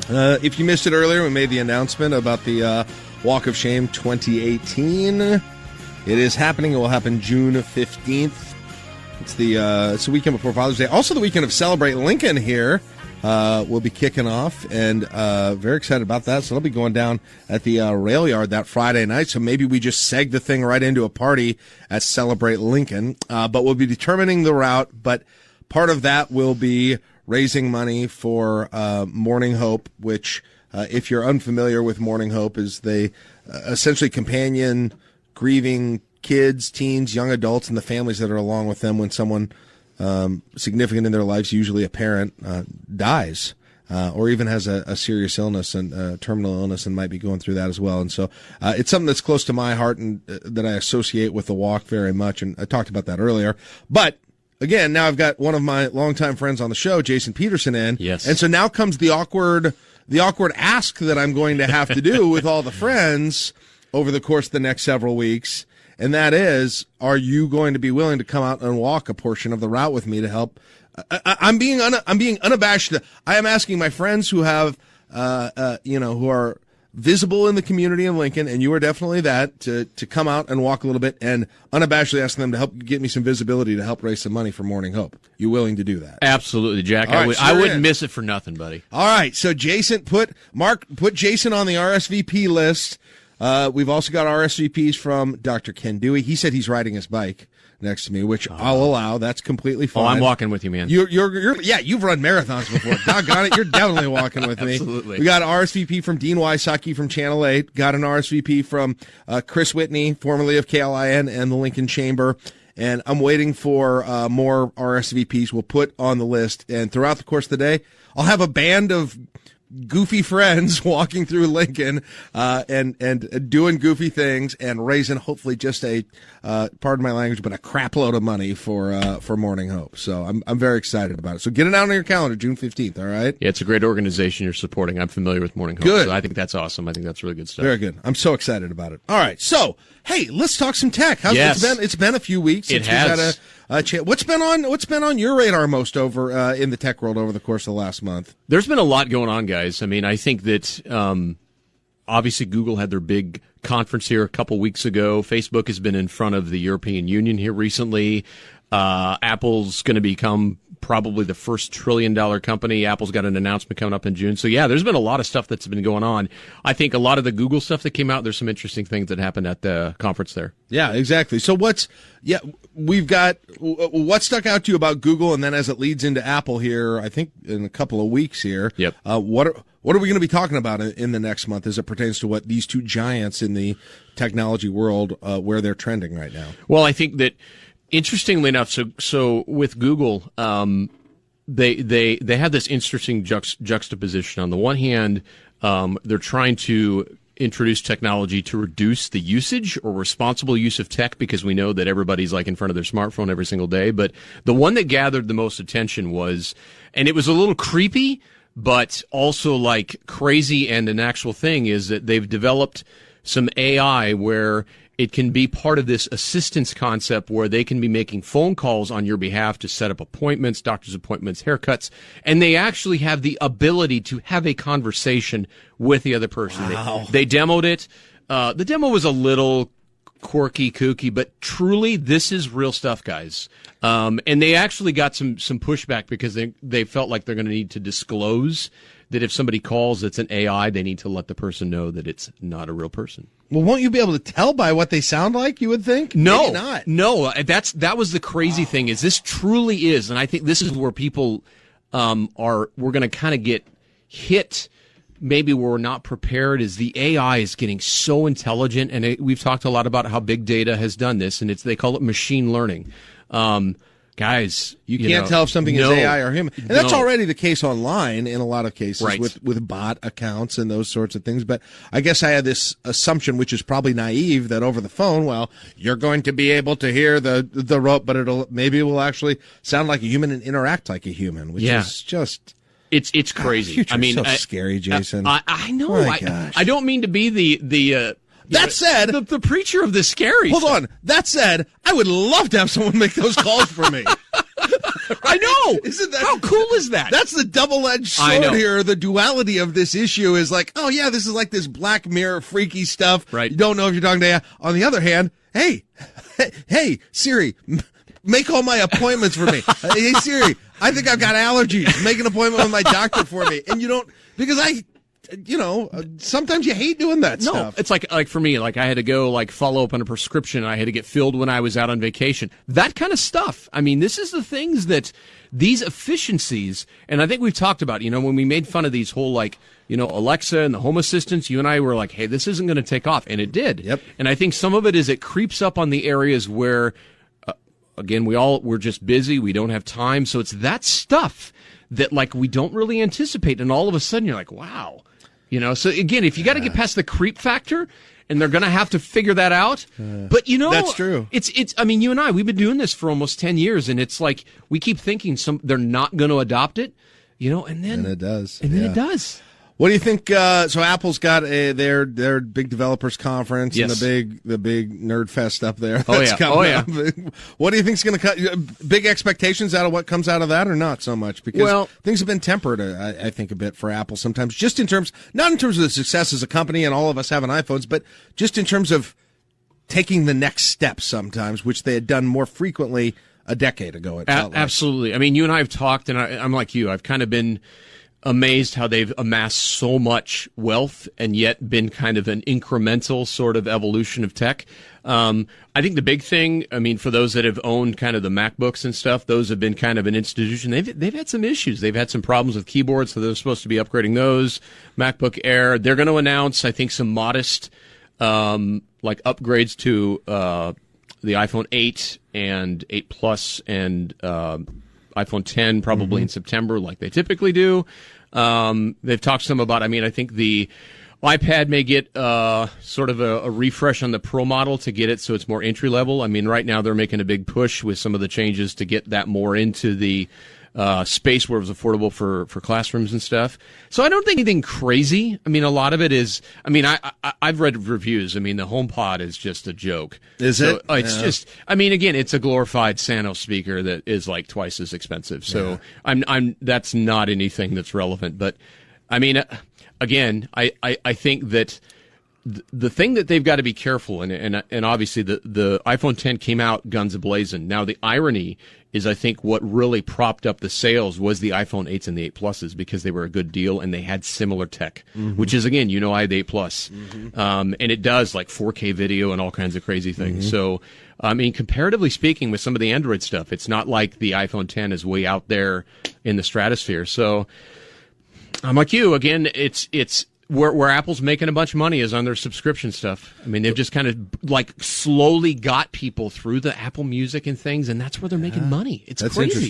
If you missed it earlier, we made the announcement about the Walk of Shame 2018. It is happening. It will happen June 15th. It's the weekend before Father's Day. Also the weekend of Celebrate Lincoln here. We'll be kicking off, and very excited about that. So it'll be going down at the rail yard that Friday night. So maybe we just seg the thing right into a party at Celebrate Lincoln. But we'll be determining the route. But part of that will be raising money for Morning Hope, which, if you're unfamiliar with Morning Hope, is they essentially companion grieving kids, teens, young adults, and the families that are along with them when someone significant in their lives, usually a parent, dies, or even has a serious illness and terminal illness and might be going through that as well. And so it's something that's close to my heart and that I associate with the walk very much. And I talked about that earlier. But again, now I've got one of my longtime friends on the show, Jason Petersen, in. Yes. And so now comes the awkward ask that I'm going to have to do with all the friends over the course of the next several weeks. And that is, are you going to be willing to come out and walk a portion of the route with me to help? I'm being unabashed. I am asking my friends who have, who are visible in the community of Lincoln, and you are definitely that, to come out and walk a little bit, and unabashedly asking them to help get me some visibility to help raise some money for Morning Hope. You willing to do that? Absolutely, Jack. Right, I wouldn't miss it for nothing, buddy. All right. So Jason, put Jason on the RSVP list. We've also got RSVPs from Dr. Ken Dewey. He said he's riding his bike next to me, which I'll allow. That's completely fine. Oh, I'm walking with you, man. You've run marathons before. Doggone it, you're definitely walking with me. Absolutely. We got an RSVP from Dean Wysocki from Channel 8. Got an RSVP from Chris Whitney, formerly of KLIN and the Lincoln Chamber. And I'm waiting for more RSVPs we'll put on the list. And throughout the course of the day, I'll have a band of goofy friends walking through Lincoln and doing goofy things and raising hopefully just a pardon my language, but a crap load of money for Morning Hope. So I'm very excited about it. So get it out on your calendar, June 15th. All right. Yeah, it's a great organization you're supporting. I'm familiar with Morning Hope. Good. So I think that's awesome. I think that's really good stuff. Very good. I'm so excited about it. All right. So hey, let's talk some tech. Yes. It's been a few weeks since it has. We've had what's been on your radar most over in the tech world over the course of the last month? There's been a lot going on, guys. I mean, I think that obviously Google had their big conference here a couple weeks ago. Facebook has been in front of the European Union here recently. Apple's going to become probably the first $1 trillion company. Apple's got an announcement coming up in June. So yeah, there's been a lot of stuff that's been going on. I think a lot of the Google stuff that came out, there's some interesting things that happened at the conference there. Yeah, exactly. So we've got what stuck out to you about Google, and then as it leads into Apple here, I think in a couple of weeks here. Yep. What are we going to be talking about in the next month as it pertains to what these two giants in the technology world, where they're trending right now? Well, I think that interestingly enough, so with Google, they had this interesting juxtaposition. On the one hand, they're trying to introduce technology to reduce the usage or responsible use of tech, because we know that everybody's like in front of their smartphone every single day. But the one that gathered the most attention was, and it was a little creepy, but also like crazy and an actual thing, is that they've developed some AI where it can be part of this assistance concept where they can be making phone calls on your behalf to set up appointments, doctor's appointments, haircuts, and they actually have the ability to have a conversation with the other person. Wow. They demoed it. The demo was a little quirky, kooky, but truly this is real stuff, guys. And they actually got some pushback because they felt like they're going to need to disclose that if somebody calls that's an AI, they need to let the person know that it's not a real person. Well, won't you be able to tell by what they sound like, you would think? No, maybe not. No, that was the crazy thing, is this truly is, and I think this is where people we're going to kind of get hit. Maybe we're not prepared, is the AI is getting so intelligent, and we've talked a lot about how big data has done this, and they call it machine learning. Guys, you can't tell if something is AI or human. And that's already the case online in a lot of cases, right, with bot accounts and those sorts of things. But I guess I had this assumption, which is probably naive, that over the phone, well, you're going to be able to hear the rope, but maybe it will actually sound like a human and interact like a human, which is just... It's crazy. I mean, so scary, Jason. I know. I don't mean to be the that said, the preacher of the scary. Hold on. That said, I would love to have someone make those calls for me. I know. Isn't that how cool is that? That's the double-edged sword here. The duality of this issue is like, oh yeah, this is like this Black Mirror freaky stuff. Right. You don't know if you're talking to AI. On the other hand, hey Siri, make all my appointments for me. Hey Siri, I think I've got allergies. Make an appointment with my doctor for me. And you don't, because sometimes you hate doing that stuff. No, it's like for me, like I had to go like follow up on a prescription I had to get filled when I was out on vacation. That kind of stuff. I mean, this is the things that these efficiencies, and I think we've talked about, when we made fun of these whole Alexa and the home assistants, you and I were like, hey, this isn't going to take off. And it did. Yep. And I think some of it is it creeps up on the areas where, again, we're just busy. We don't have time. So it's that stuff that like we don't really anticipate. And all of a sudden you're like, wow. So again, if you got to get past the creep factor, and they're going to have to figure that out. But that's true. It's. I mean, you and I, we've been doing this for almost 10 years, and it's like we keep thinking they're not going to adopt it, and then it does, and then it does. What do you think? So Apple's got their big developers conference and the big nerd fest up there. That's coming up. What do you think's going to cut? Big expectations out of what comes out of that, or not so much? Because things have been tempered, I think, a bit for Apple sometimes. Just not in terms of the success as a company and all of us having iPhones, but just in terms of taking the next step sometimes, which they had done more frequently a decade ago. Absolutely. I mean, you and I have talked, and I'm like you. I've kind of been amazed how they've amassed so much wealth and yet been kind of an incremental sort of evolution of tech. I think the big thing, I mean, for those that have owned kind of the MacBooks and stuff, those have been kind of an institution. They've had some issues. They've had some problems with keyboards, so they're supposed to be upgrading those. MacBook Air, they're going to announce, I think, some modest like upgrades to the iPhone 8 and 8 Plus and iPhone 10 probably in September like they typically do. They've talked some about, I mean, I think the iPad may get sort of a refresh on the Pro model to get it so it's more entry level. I mean, right now they're making a big push with some of the changes to get that more into the space where it was affordable for classrooms and stuff. So I don't think anything crazy. I mean, a lot of it is, I mean, I've read reviews. I mean, the HomePod is just a joke. Is it? It's just, I mean, again, it's a glorified Sonos speaker that is like twice as expensive. So that's not anything that's relevant. But I mean, again, I think that the thing that they've got to be careful, and obviously the iPhone 10 came out guns a-blazing. Now, the irony is I think what really propped up the sales was the iPhone 8s and the 8 Pluses because they were a good deal and they had similar tech, which is, again, I had the 8 Plus. And it does like 4K video and all kinds of crazy things. So, I mean, comparatively speaking with some of the Android stuff, it's not like the iPhone 10 is way out there in the stratosphere. So I'm like you, again, it's where Apple's making a bunch of money is on their subscription stuff. I mean, they've just kind of like slowly got people through the Apple Music and things, and that's where they're making money. That's crazy.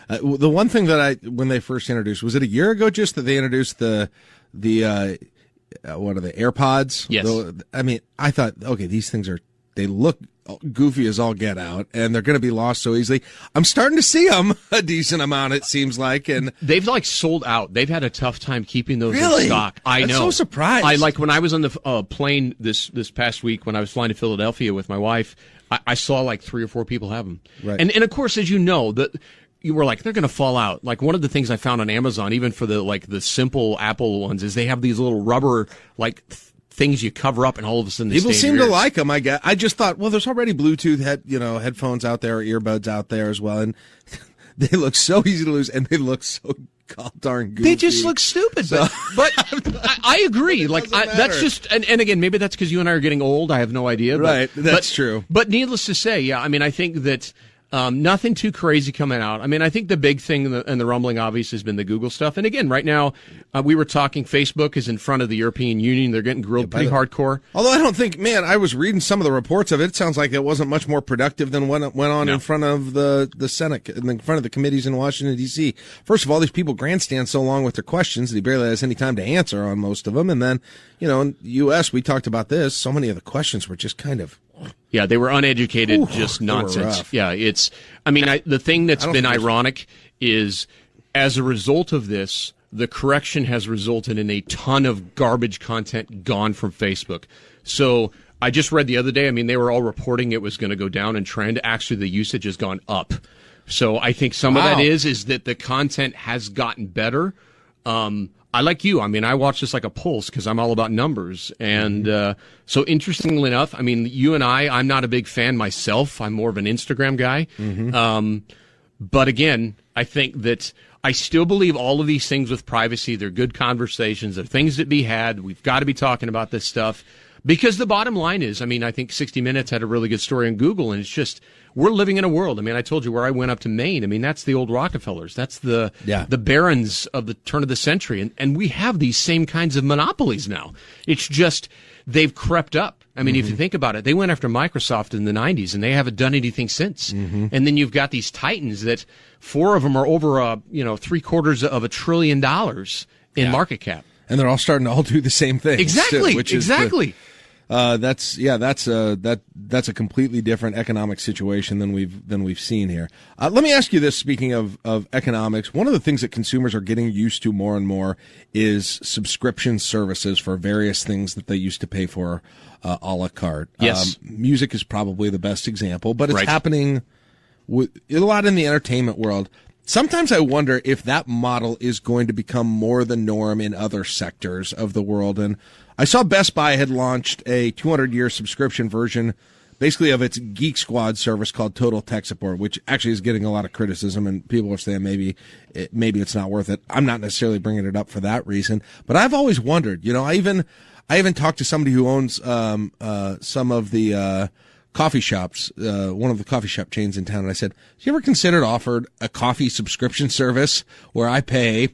Interesting. The one thing that when they first introduced, was it a year ago just that they introduced the what are the AirPods? Yes. I mean, I thought, okay, these things they look goofy as all get out, and they're going to be lost so easily. I'm starting to see them a decent amount, it seems like, and they've like sold out. They've had a tough time keeping those really? In stock. I'm so surprised. I like when I was on the plane this past week when I was flying to Philadelphia with my wife. I saw like 3 or 4 people have them, right? And of course, as you know, you were like, they're going to fall out. Like one of the things I found on Amazon, even for the simple Apple ones, is they have these little rubber things you cover up, and all of a sudden people seem to like them. I guess I just thought, well, there's already Bluetooth headphones out there, or earbuds out there as well, and they look so easy to lose, and they look so god darn goofy. They just look stupid, but I agree. Like that's just, and again, maybe that's because you and I are getting old. I have no idea. Right, that's true. But needless to say, yeah, I mean, I think that. Nothing too crazy coming out. I mean, I think the big thing and the rumbling obviously has been the Google stuff. And again, right now, we were talking Facebook is in front of the European Union. They're getting grilled pretty hardcore. Although I don't think, I was reading some of the reports of it. It sounds like it wasn't much more productive than what went on in front of the Senate, in front of the committees in Washington, D.C. First of all, these people grandstand so long with their questions that he barely has any time to answer on most of them. And then, in the U.S., we talked about this. So many of the questions were just kind of... Yeah, they were uneducated, just nonsense. Yeah, the thing that's been ironic is as a result of this, the correction has resulted in a ton of garbage content gone from Facebook. So I just read the other day, they were all reporting it was going to go down in trend. Actually, the usage has gone up. So I think some of that is that the content has gotten better. I like you. I mean, I watch this like a pulse because I'm all about numbers. And so interestingly enough, I mean, you and I'm not a big fan myself. I'm more of an Instagram guy. But again, I think that I still believe all of these things with privacy, they're good conversations, they're things that be had. We've got to be talking about this stuff. Because the bottom line is, I mean, I think 60 Minutes had a really good story on Google, and it's just, we're living in a world. I mean, I told you where I went up to Maine. I mean, that's the old Rockefellers. That's the barons of the turn of the century. And we have these same kinds of monopolies now. It's just, they've crept up. I mean, if you think about it, they went after Microsoft in the 90s, and they haven't done anything since. And then you've got these titans that 4 of them are over, $750 billion in market cap. And they're all starting to all do the same thing. Exactly. Which is that's a completely different economic situation than we've seen here. Let me ask you this. Speaking of economics, one of the things that consumers are getting used to more and more is subscription services for various things that they used to pay for a la carte. Yes, music is probably the best example, but it's happening a lot in the entertainment world. Sometimes I wonder if that model is going to become more the norm in other sectors of the world. And I saw Best Buy had launched a 200-year subscription version, basically of its Geek Squad service called Total Tech Support, which actually is getting a lot of criticism, and people are saying maybe it's not worth it. I'm not necessarily bringing it up for that reason, but I've always wondered. You know, I even talked to somebody who owns some of the coffee shops, one of the coffee shop chains in town, and I said, "Have you ever considered offered a coffee subscription service where I pay,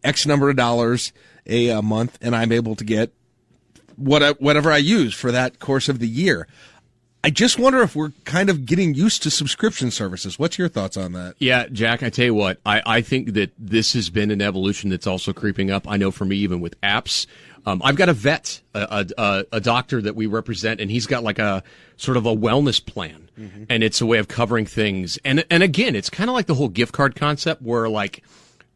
X number of dollars a month, and I'm able to get whatever I use for that course of the year?" I just wonder if we're kind of getting used to subscription services. What's your thoughts on that? Yeah, Jack, I tell you what, I think that this has been an evolution that's also creeping up. I know for me, even with apps, I've got a vet, a doctor that we represent, and he's got like a sort of a wellness plan, and it's a way of covering things. And again, it's kind of like the whole gift card concept where like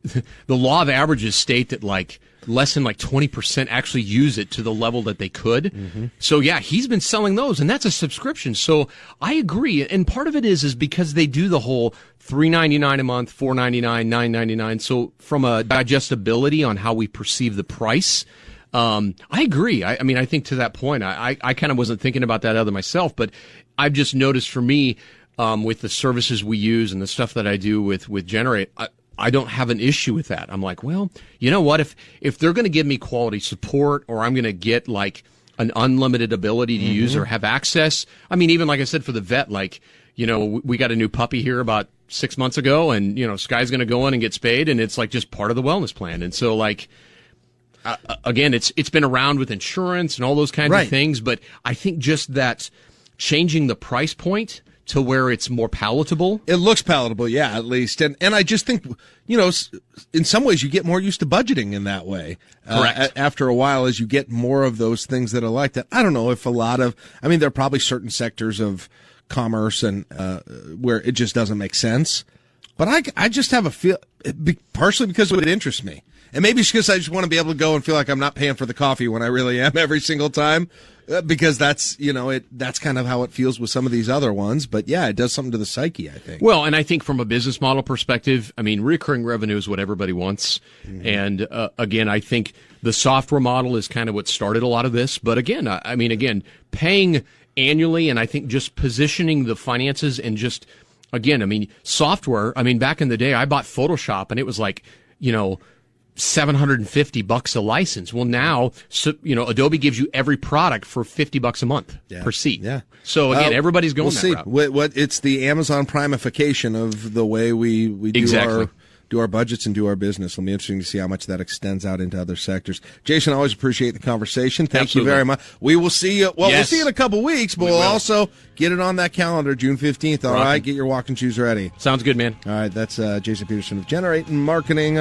the law of averages state that like less than like 20% actually use it to the level that they could. So yeah, he's been selling those, and that's a subscription. So I agree. And part of it is because they do the whole $3.99 a month, $4.99, $9.99. So from a digestibility on how we perceive the price, I agree. I mean, I think to that point, I kind of wasn't thinking about that other myself, but I've just noticed for me, with the services we use and the stuff that I do with Generate, I don't have an issue with that. I'm like, well, you know what? If they're going to give me quality support, or I'm going to get like an unlimited ability to use or have access. I mean, even like I said, for the vet, like, we got a new puppy here about 6 months ago, and, Sky's going to go in and get spayed, and it's like just part of the wellness plan. And so like, again, it's been around with insurance and all those kinds of things, but I think just that changing the price point to where it's more palatable. It looks palatable, yeah, at least. And I just think, in some ways you get more used to budgeting in that way. Correct. After a while, as you get more of those things that are like that. I don't know if there are probably certain sectors of commerce and where it just doesn't make sense. But I just have a feel, partially because it interests me. And maybe it's because I just want to be able to go and feel like I'm not paying for the coffee when I really am every single time, because that's, that's kind of how it feels with some of these other ones. But yeah, it does something to the psyche, I think. Well, and I think from a business model perspective, I mean, recurring revenue is what everybody wants. And again, I think the software model is kind of what started a lot of this. But again, paying annually, and I think just positioning the finances and just, again, software, back in the day, I bought Photoshop and it was like, $750 a license. Well, now, Adobe gives you every product for $50 a month per seat. Yeah. So again, everybody's going that route. It's the Amazon Primification of the way we do our budgets and do our business. It'll be interesting to see how much that extends out into other sectors. Jason, I always appreciate the conversation. Thank you very much. We will see you. Well, we'll see you in a couple weeks, but we'll also get it on that calendar, June 15th. All right. Get your walking shoes ready. Sounds good, man. All right. That's Jason Petersen of Generate Marketing.